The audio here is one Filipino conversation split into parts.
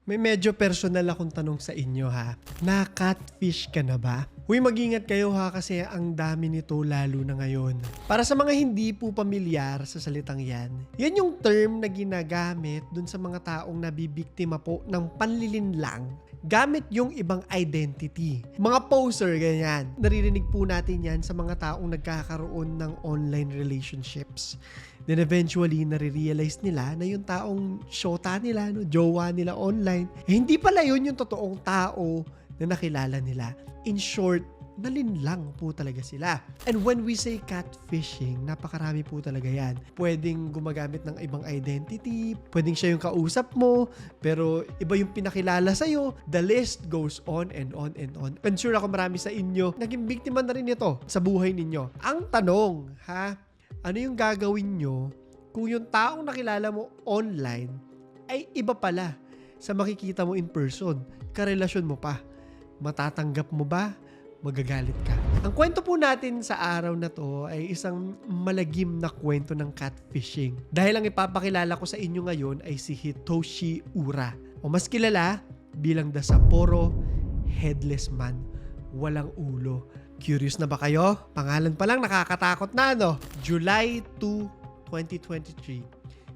May medyo personal akong tanong sa inyo ha. Na-catfish ka na ba? Uy, mag-ingat kayo ha kasi ang dami nito lalo na ngayon. Para sa mga hindi po pamilyar sa salitang yan, yan yung term na ginagamit dun sa mga taong nabibiktima po ng panlilinlang gamit yung ibang identity. Mga poser, ganyan. Naririnig po natin yan sa mga taong nagkakaroon ng online relationships. Then eventually, nare-realize nila na yung taong shota nila, no, jowa nila online, hindi pala yun yung totoong tao na nakilala nila. In short, nalinlang po talaga sila. And when we say catfishing, napakarami po talaga yan. Pwedeng gumagamit ng ibang identity, pwedeng siya yung kausap mo, pero iba yung pinakilala sa'yo. The list goes on and on and on. And sure ako marami sa inyo, naging biktima na rin ito sa buhay ninyo. Ang tanong, ano yung gagawin nyo kung yung taong nakilala mo online ay iba pala sa makikita mo in person, karelasyon mo pa? Matatanggap mo ba? Magagalit ka? Ang kwento po natin sa araw na to ay isang malagim na kwento ng catfishing. Dahil ang ipapakilala ko sa inyo ngayon ay si Hitoshi Ura, o mas kilala bilang the Sapporo Headless Man, walang ulo. Curious na ba kayo? Pangalan pa lang nakakatakot na, no? July 2, 2023.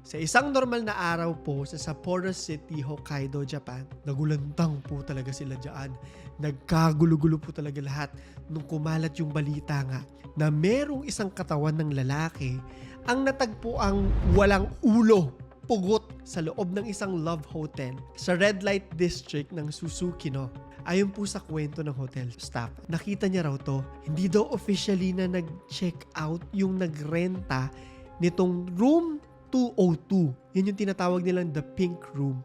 Sa isang normal na araw po sa Sapporo City, Hokkaido, Japan, nagulantang po talaga sila dyan. Nagkagulo-gulo po talaga lahat nung kumalat yung balita nga na merong isang katawan ng lalaki ang natagpo ang walang ulo, pugot sa loob ng isang love hotel sa red light district ng Suzuki, no? Ayon po sa kwento ng hotel staff, nakita niya raw to. Hindi daw officially na nag-check out yung nagrenta nitong room 202. Yun yung tinatawag nilang the pink room.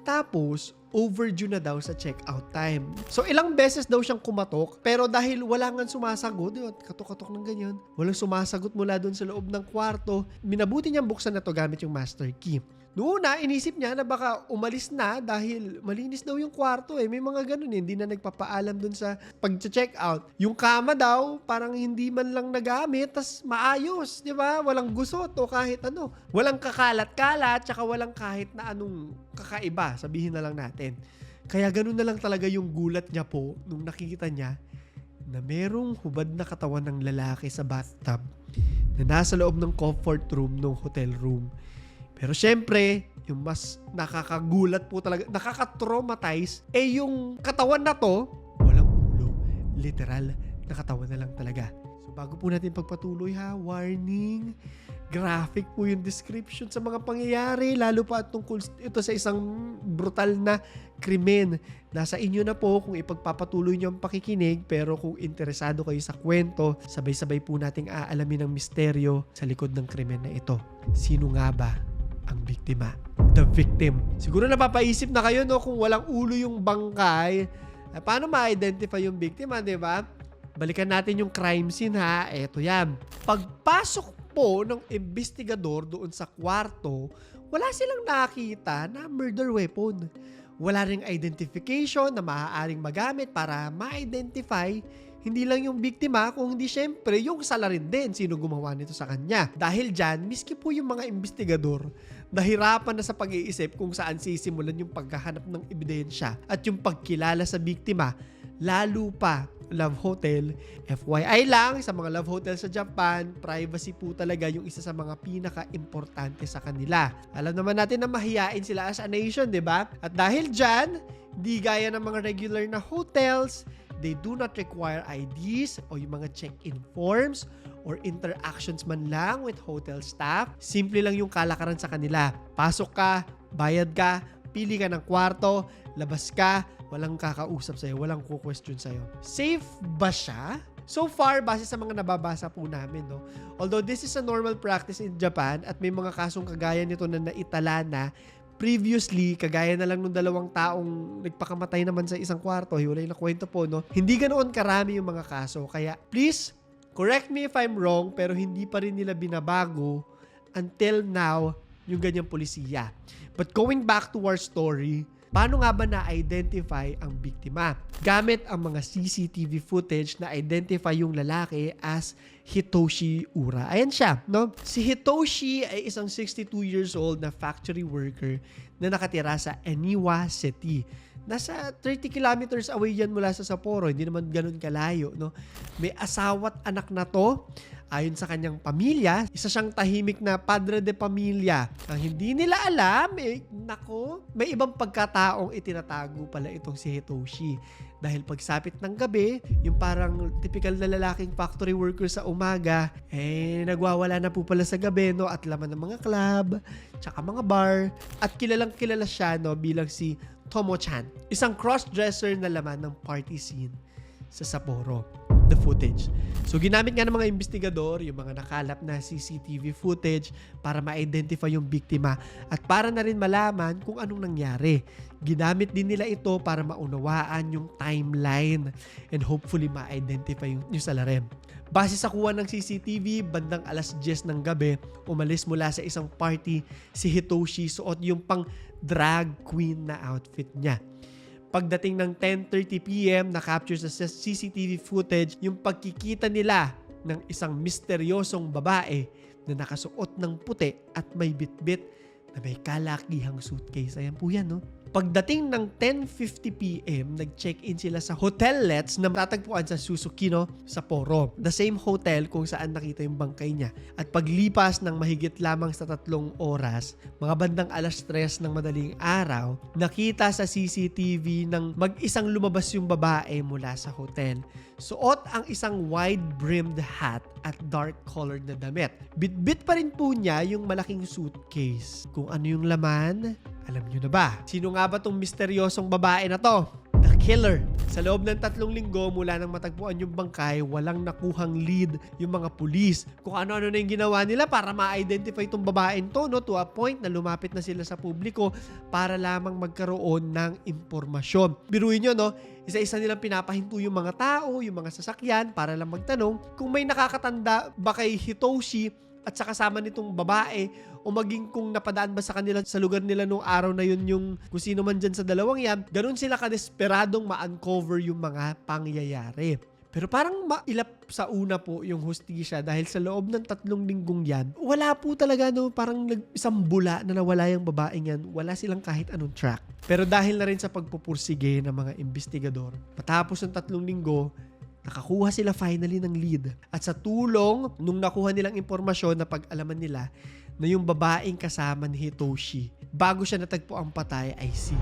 Tapos, overdue na daw sa check-out time. So, ilang beses daw siyang kumatok, pero dahil wala nga sumasagot, katok-katok ng ganyan, walang sumasagot mula doon sa loob ng kwarto, minabuti niyang buksan na to gamit yung master key. Noon na, inisip niya na baka umalis na dahil malinis daw yung kwarto eh. May mga ganun eh, hindi na nagpapaalam dun sa pag-check out. Yung kama daw, parang hindi man lang nagamit, tas maayos, di ba? Walang gusot o kahit ano. Walang kakalat-kalat, tsaka walang kahit na anong kakaiba, sabihin na lang natin. Kaya ganun na lang talaga yung gulat niya po nung nakikita niya na merong hubad na katawan ng lalaki sa bathtub na nasa loob ng comfort room ng hotel room. Pero syempre, yung mas nakakagulat po talaga, nakaka-traumatize, yung katawan na to, walang ulo. Literal, nakatawan na lang talaga. So bago po natin pagpatuloy warning, graphic po yung description sa mga pangyayari, lalo pa tungkol ito sa isang brutal na krimen. Nasa inyo na po kung ipagpapatuloy nyo ang pakikinig, pero kung interesado kayo sa kwento, sabay-sabay po nating aalamin ang misteryo sa likod ng krimen na ito. Sino nga ba ang biktima? The victim. Siguro napapaisip na kayo, no, kung walang ulo yung bangkay, paano ma-identify yung biktima, di ba? Balikan natin yung crime scene Eto yan. Pagpasok po ng investigador doon sa kwarto, wala silang nakita na murder weapon. Wala ring identification na maaaring magamit para ma-identify hindi lang yung biktima, kung hindi syempre yung salarin din sino gumawa nito sa kanya. Dahil dyan, miski po yung mga investigador, nahirapan na sa pag-iisip kung saan sisimulan yung paghahanap ng ebidensya at yung pagkilala sa biktima, lalo pa love hotel. FYI lang, sa mga love hotel sa Japan, privacy po talaga yung isa sa mga pinaka-importante sa kanila. Alam naman natin na mahiyain sila as a nation, di ba? At dahil dyan, di gaya ng mga regular na hotels, they do not require IDs o yung mga check-in forms or interactions man lang with hotel staff. Simple lang yung kalakaran sa kanila. Pasok ka, bayad ka, pili ka ng kwarto, labas ka, walang kakausap sa'yo, walang ku-question sa'yo. Safe ba siya? So far, base sa mga nababasa po namin, no? Although this is a normal practice in Japan at may mga kasong kagaya nito na naitala na previously, kagaya na lang nung dalawang taong nagpakamatay naman sa isang kwarto, hiwalay na kwento po, no? Hindi ganoon karami yung mga kaso. Kaya, please, correct me if I'm wrong, pero hindi pa rin nila binabago until now yung ganyang polisiya. But going back to our story, Paano nga ba na-identify ang biktima? Gamit ang mga CCTV footage na identify yung lalaki as Hitoshi Ura. Ayan siya, no? Si Hitoshi ay isang 62 years old na factory worker na nakatira sa Eniwa City. Nasa 30 kilometers away yan mula sa Sapporo, hindi naman ganun kalayo, no? May asawa't anak na to. Ayon sa kanyang pamilya, isa siyang tahimik na padre de pamilya. Ang hindi nila alam, may ibang pagkataong itinatago pala itong si Hitoshi. Dahil pagsapit ng gabi, yung parang typical na lalaking factory worker sa umaga, nagwawala na po pala sa gabi, no? At laman ng mga club, tsaka mga bar. At kilalang kilala siya, no? Bilang si Tomo-chan, isang cross-dresser na laman ng party scene sa Sapporo. The footage. So ginamit nga ng mga investigador yung mga nakalap na CCTV footage para ma-identify yung biktima at para na rin malaman kung anong nangyari. Ginamit din nila ito para maunawaan yung timeline and hopefully ma-identify yung salarin. Base sa kuha ng CCTV, bandang alas 10 ng gabi, umalis mula sa isang party si Hitoshi, suot yung pang drag queen na outfit niya. Pagdating ng 10:30 PM, na-capture sa CCTV footage yung pagkikita nila ng isang misteryosong babae na nakasuot ng puti at may bitbit na may kalakihang suitcase. Ayan po yan, no? Pagdating ng 10:50 PM, nag-check-in sila sa hotellets na matatagpuan sa Susukino, Sapporo. The same hotel kung saan nakita yung bangkay niya. At paglipas ng mahigit lamang sa 3 oras, mga bandang alas 3 ng madaling araw, nakita sa CCTV ng mag-isang lumabas yung babae mula sa hotel. Suot ang isang wide-brimmed hat at dark-colored na damit. Bitbit pa rin po niya yung malaking suitcase. Kung ano yung laman, alam nyo na ba? Sino nga ba tong misteryosong babae na to? The killer. Sa loob ng 3 linggo mula nang matagpuan yung bangkay, walang nakuhang lead yung mga pulis. Kung ano-ano na yung ginawa nila para ma-identify itong babaeng to, no? To a point na lumapit na sila sa publiko para lamang magkaroon ng impormasyon. Biruin nyo, no? Isa-isa nilang pinapahinto yung mga tao, yung mga sasakyan para lang magtanong kung may nakakatanda ba kay Hitoshi at sa kasama nitong babae o maging kung napadaan ba sa kanila sa lugar nila nung araw na yun yung kung sino man dyan sa dalawang yan, ganun sila kadesperadong ma-uncover yung mga pangyayari. Pero parang mailap sa una po yung hustisya dahil sa loob ng 3 linggong yan, wala po talaga, no, parang isang bula na nawala yung babaeng yan, wala silang kahit anong track. Pero dahil na rin sa pagpupursige ng mga investigador, matapos ng 3 linggo, nakakuha sila finally ng lead. At sa tulong nung nakuha nilang impormasyon na pag-alaman nila na yung babaeng kasama ni Hitoshi bago siya natagpo ang patay ay si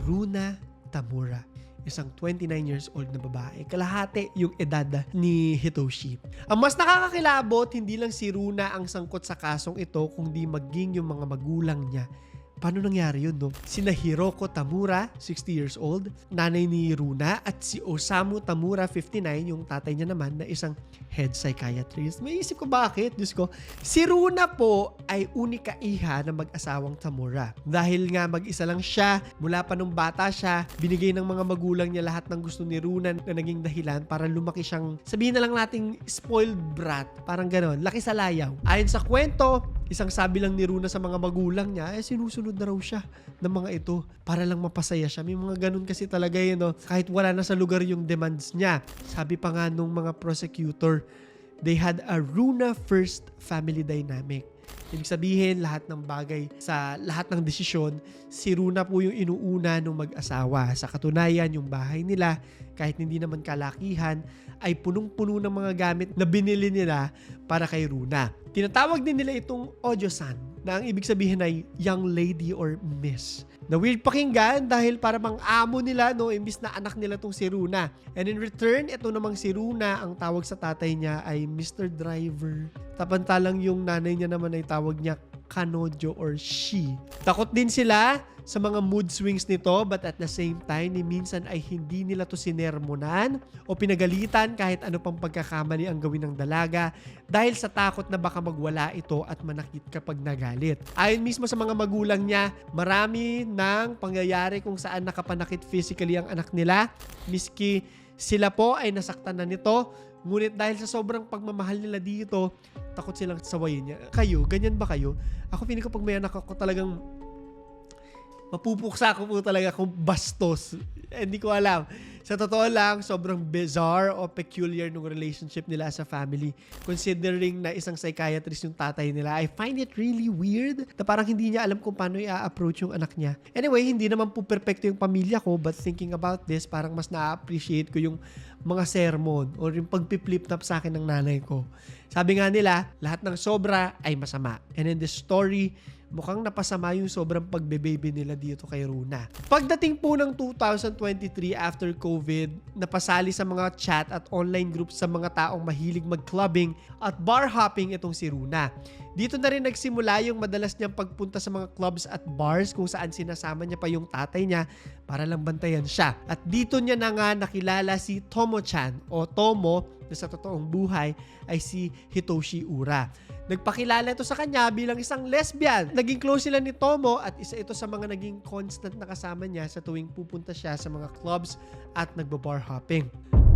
Runa Tamura. Isang 29 years old na babae. Kalahati yung edad ni Hitoshi. Ang mas nakakakilabot, hindi lang si Runa ang sangkot sa kasong ito, kundi maging yung mga magulang niya. Paano nangyari yun, no? Sina Hiroko Tamura, 60 years old, nanay ni Runa, at si Osamu Tamura, 59, yung tatay niya naman na isang head psychiatrist. May isip ko bakit, Diyos ko. Si Runa po ay unika iha na mag-asawang Tamura. Dahil nga mag-isa lang siya, mula pa nung bata siya, binigay ng mga magulang niya lahat ng gusto ni Runa na naging dahilan para lumaki siyang, sabihin na lang nating spoiled brat. Parang ganon, laki sa layaw. Ayon sa kwento, isang sabi lang ni Runa sa mga magulang niya, sinusunod na raw siya ng mga ito para lang mapasaya siya. May mga ganun kasi talaga yun, no? Kahit wala na sa lugar yung demands niya. Sabi pa nga nung mga prosecutor, they had a Runa first family dynamic. Ibig sabihin, lahat ng bagay sa lahat ng desisyon, si Runa po yung inuuna nung mag-asawa. Sa katunayan, yung bahay nila, kahit hindi naman kalakihan, ay punong-puno ng mga gamit na binili nila para kay Runa. Tinatawag din nila itong Ojo-san, na ang ibig sabihin ay young lady or miss. Na weird pakinggan dahil para mang amo nila, no, imbis na anak nila tong si Runa. And in return, ito namang si Runa, ang tawag sa tatay niya ay Mr. Driver. Tapantalang yung nanay niya naman ay tawag niya Kanojo or she. Takot din sila sa mga mood swings nito, but at the same time, ni minsan ay hindi nila to sinermonan o pinagalitan kahit ano pang pagkakamali ang gawin ng dalaga dahil sa takot na baka magwala ito at manakit kapag nagalit. Ayon mismo sa mga magulang niya, marami ng pangyayari kung saan nakapanakit physically ang anak nila, miski sila po ay nasaktan na nito. Ngunit dahil sa sobrang pagmamahal nila dito, takot silang sawayin niya. Kayo, ganyan ba kayo? Ako feeling ko pag may anak ako talagang Mapupuksa ko po talaga kung bastos. Hindi ko alam. Sa totoo lang, sobrang bizarre o peculiar nung relationship nila as a family. Considering na isang psychiatrist yung tatay nila, I find it really weird na parang hindi niya alam kung paano i-approach yung anak niya. Anyway, hindi naman po perfecto yung pamilya ko, but thinking about this, parang mas na-appreciate ko yung mga sermon or yung pagpiplip-top sa akin ng nanay ko. Sabi nga nila, lahat ng sobra ay masama. And in this story, mukhang napasama yung sobrang pagbe-baby nila dito kay Runa. Pagdating po ng 2023 after COVID, napasali sa mga chat at online groups sa mga taong mahilig mag-clubbing at bar hopping itong si Runa. Dito na rin nagsimula yung madalas niyang pagpunta sa mga clubs at bars kung saan sinasama niya pa yung tatay niya para lang bantayan siya. At dito niya na nga nakilala si Tomo-chan o Tomo na sa totoong buhay ay si Hitoshi Ura. Nagpakilala ito sa kanya bilang isang lesbian. Naging close sila ni Tomo at isa ito sa mga naging constant na kasama niya sa tuwing pupunta siya sa mga clubs at nagbo-bar hopping.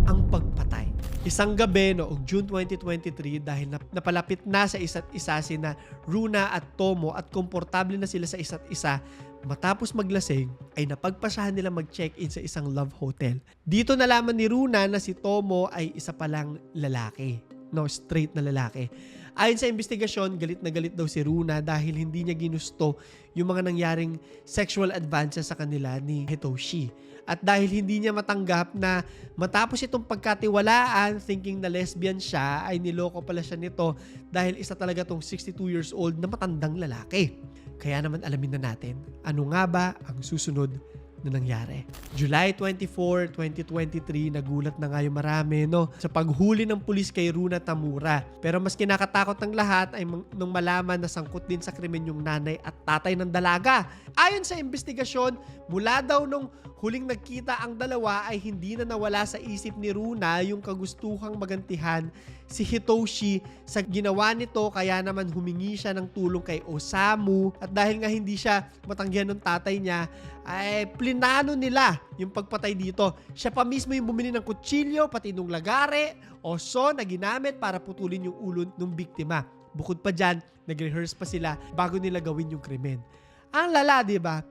Ang pagpatay. Isang gabi noong June 2023 dahil napalapit na sa isa't isa sina Runa at Tomo at komportable na sila sa isa't isa, matapos maglasing ay napagpasahan nila mag-check-in sa isang love hotel. Dito nalaman ni Runa na si Tomo ay isa palang lalaki. No, straight na lalaki. Ayon sa investigasyon, galit na galit daw si Runa dahil hindi niya ginusto yung mga nangyaring sexual advances sa kanila ni Hitoshi. At dahil hindi niya matanggap na matapos itong pagkatiwalaan, thinking na lesbian siya, ay niloko pala siya nito dahil isa talaga tong 62 years old na matandang lalaki. Kaya naman alamin na natin, ano nga ba ang susunod na nangyari. July 24, 2023, nagulat na nga yung marami sa paghuli ng pulis kay Runa Tamura. Pero mas kinakatakot ng lahat ay nung malaman na sangkot din sa krimen yung nanay at tatay ng dalaga. Ayon sa investigasyon, mula daw nung huling nagkita ang dalawa ay hindi na nawala sa isip ni Runa yung kagustuhang magantihan si Hitoshi sa ginawa nito, kaya naman humingi siya ng tulong kay Osamu at dahil nga hindi siya matanggihan ng tatay niya ay plinano nila yung pagpatay dito. Siya pa mismo yung bumili ng kutsilyo pati nung lagare o so na ginamit para putulin yung ulo ng biktima. Bukod pa dyan, nag-rehearse pa sila bago nila gawin yung krimen. Ang lala, diba?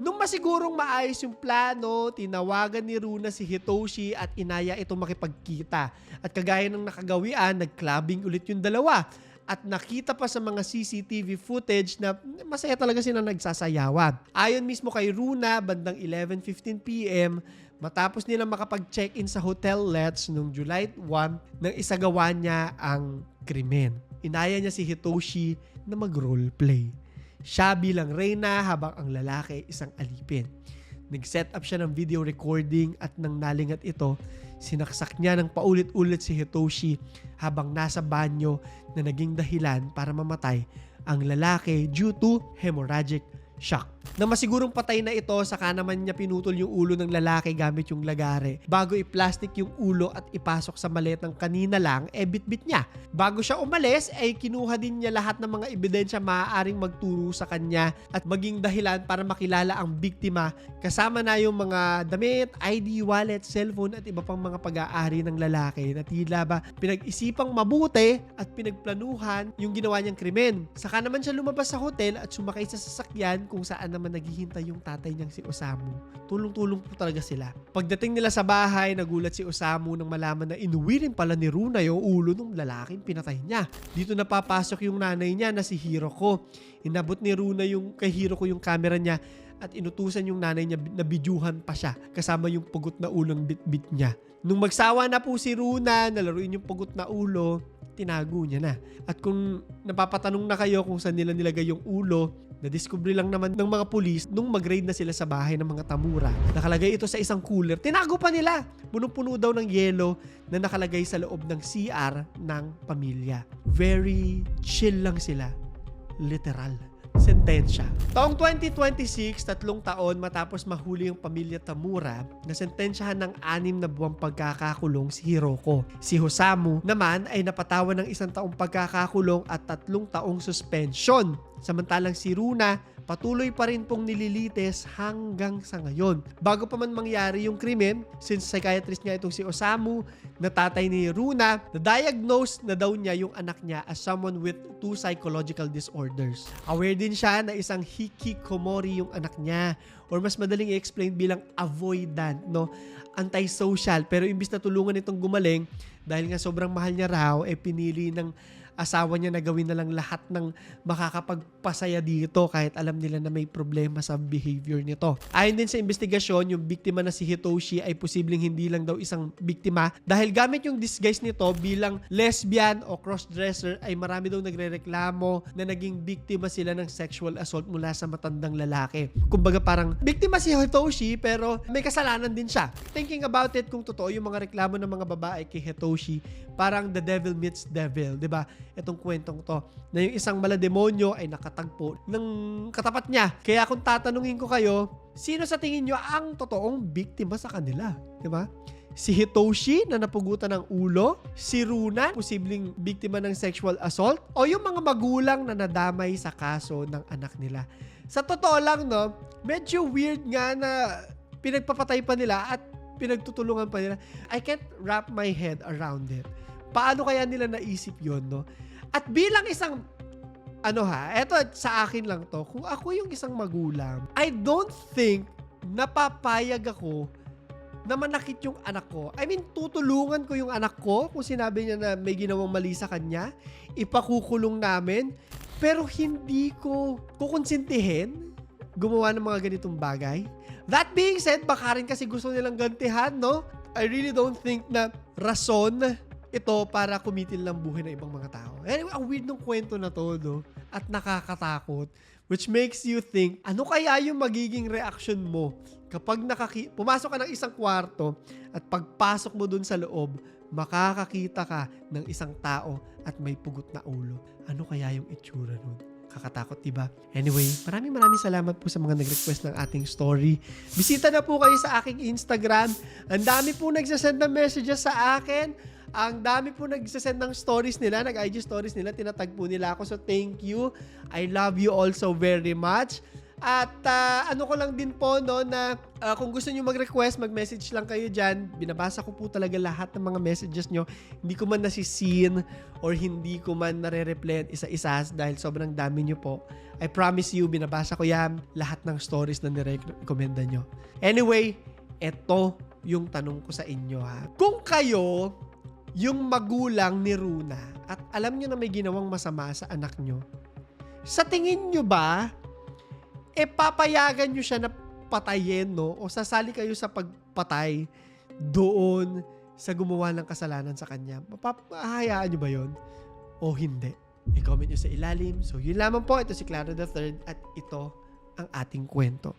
Nung masigurong maayos yung plano, tinawagan ni Runa si Hitoshi at inaya itong makipagkita. At kagaya ng nakagawian, nag-clubbing ulit yung dalawa. At nakita pa sa mga CCTV footage na masaya talaga sila nagsasayawan. Ayon mismo kay Runa, bandang 11:15 PM, matapos nila makapag-check-in sa Hotel Let's noong July 1, nang isagawa niya ang krimen. Inaya niya si Hitoshi na mag-roleplay. Siya bilang reyna habang ang lalaki isang alipin. Nag-set up siya ng video recording at nang nalingat ito, sinaksak niya ng paulit-ulit si Hitoshi habang nasa banyo na naging dahilan para mamatay ang lalaki due to hemorrhagic shock. Na masigurong patay na ito, saka naman niya pinutol yung ulo ng lalaki gamit yung lagare. Bago i-plastic yung ulo at ipasok sa maletang kanina lang, bit-bit niya. Bago siya umalis, kinuha din niya lahat ng mga ebidensya maaaring magturo sa kanya at maging dahilan para makilala ang biktima, kasama na yung mga damit, ID, wallet, cellphone at iba pang mga pag-aari ng lalaki na tila ba pinag-isipang mabuti at pinagplanuhan yung ginawa niyang krimen. Saka naman siya lumabas sa hotel at sumakay sa sasakyan kung saan naman naghihintay yung tatay niyang si Osamu. Tulong-tulong po talaga sila. Pagdating nila sa bahay, nagulat si Osamu nang malaman na inuwi rin pala ni Runa yung ulo ng lalaking pinatay niya. Dito napapasok yung nanay niya na si Hiroko. Inabot ni Runa kay Hiroko yung camera niya at inutusan yung nanay niya na bidyuhan pa siya kasama yung pugot na ulong bit-bit niya. Nung magsawa na po si Runa, nalaruin yung pugot na ulo, tinago niya na. At kung napapatanong na kayo kung saan nila nilagay yung ulo, na-discover lang naman ng mga pulis nung mag-raid na sila sa bahay ng mga Tamura. Nakalagay ito sa isang cooler. Tinago pa nila! Punong-puno daw ng yelo na nakalagay sa loob ng CR ng pamilya. Very chill lang sila. Literal. Sentensya. Taong 2026, 3 taon matapos mahuli ang pamilya Tamura, nasentensyahan ng 6 na buwang pagkakakulong si Hiroko. Si Osamu naman ay napatawan ng 1 taong pagkakakulong at 3 taong suspension. Samantalang si Runa patuloy pa rin pong nililitis hanggang sa ngayon. Bago pa man mangyari yung krimen, since psychiatrist nga itong si Osamu, na tatay ni Runa, na-diagnose na daw niya yung anak niya as someone with 2 psychological disorders. Aware din siya na isang hikikomori yung anak niya, or mas madaling i-explain bilang avoidant, no? Antisocial. Pero imbis na tulungan itong gumaling, dahil nga sobrang mahal niya raw, pinili ng asawa niya na gawin na lang lahat ng makakapagpasaya dito kahit alam nila na may problema sa behavior nito. Ayon din sa investigasyon, yung biktima na si Hitoshi ay posibleng hindi lang daw isang biktima dahil gamit yung disguise nito bilang lesbian o crossdresser ay marami daw nagrereklamo na naging biktima sila ng sexual assault mula sa matandang lalaki. Kumbaga parang biktima si Hitoshi pero may kasalanan din siya. Thinking about it, kung totoo yung mga reklamo ng mga babae kay Hitoshi, parang the devil meets devil, 'di ba? Itong kwentong to na yung isang malademonyo ay nakatagpo ng katapat niya. Kaya kung tatanungin ko kayo, sino sa tingin nyo ang totoong biktima sa kanila? 'Di ba? Si Hitoshi na napugutan ng ulo, si Runa, posibleng biktima ng sexual assault, o yung mga magulang na nadamay sa kaso ng anak nila. Sa totoo lang, no, medyo weird nga na pinagpapatay pa nila at pinagtutulungan pa nila. I can't wrap my head around it. Paano kaya nila naisip yon, no? At bilang isang, eto sa akin lang to, kung ako yung isang magulang, I don't think napapayag ako na manakit yung anak ko. I mean, tutulungan ko yung anak ko kung sinabi niya na may ginawang mali sa kanya, ipakukulong namin, pero hindi ko kukonsintihin gumawa ng mga ganitong bagay. That being said, baka rin kasi gusto nilang gantihan, no? I really don't think na rason ito para kumitil ng buhay ng ibang mga tao. Anyway, ang weird ng kwento na to, no? At nakakatakot. Which makes you think, ano kaya yung magiging reaction mo kapag pumasok ka ng isang kwarto at pagpasok mo dun sa loob, makakakita ka ng isang tao at may pugot na ulo. Ano kaya yung itsura nun? Kakatakot, diba? Anyway, maraming salamat po sa mga nag-request ng ating story. Bisita na po kayo sa aking Instagram. Ang dami po nagsasend ng messages sa akin. Ang dami po nagsasend ng stories nila, nag-IG stories nila, tinatag po nila ako. So, thank you. I love you also very much. At ano ko lang din po, no, na kung gusto nyo mag-request, mag-message lang kayo dyan. Binabasa ko po talaga lahat ng mga messages nyo. Hindi ko man nasisin or hindi ko man nare-replyan isa-isa dahil sobrang dami nyo po. I promise you, binabasa ko yan lahat ng stories na nire-recommenda nyo. Anyway, eto yung tanong ko sa inyo, ha. Kung kayo yung magulang ni Runa at alam nyo na may ginawang masama sa anak nyo, sa tingin nyo ba, papayagan nyo siya na patayin, no? O sasali kayo sa pagpatay doon sa gumawa ng kasalanan sa kanya? Mapapahayaan nyo ba yon o hindi? I-comment nyo sa ilalim. So, yun lamang po. Ito si Clara III at ito ang ating kwento.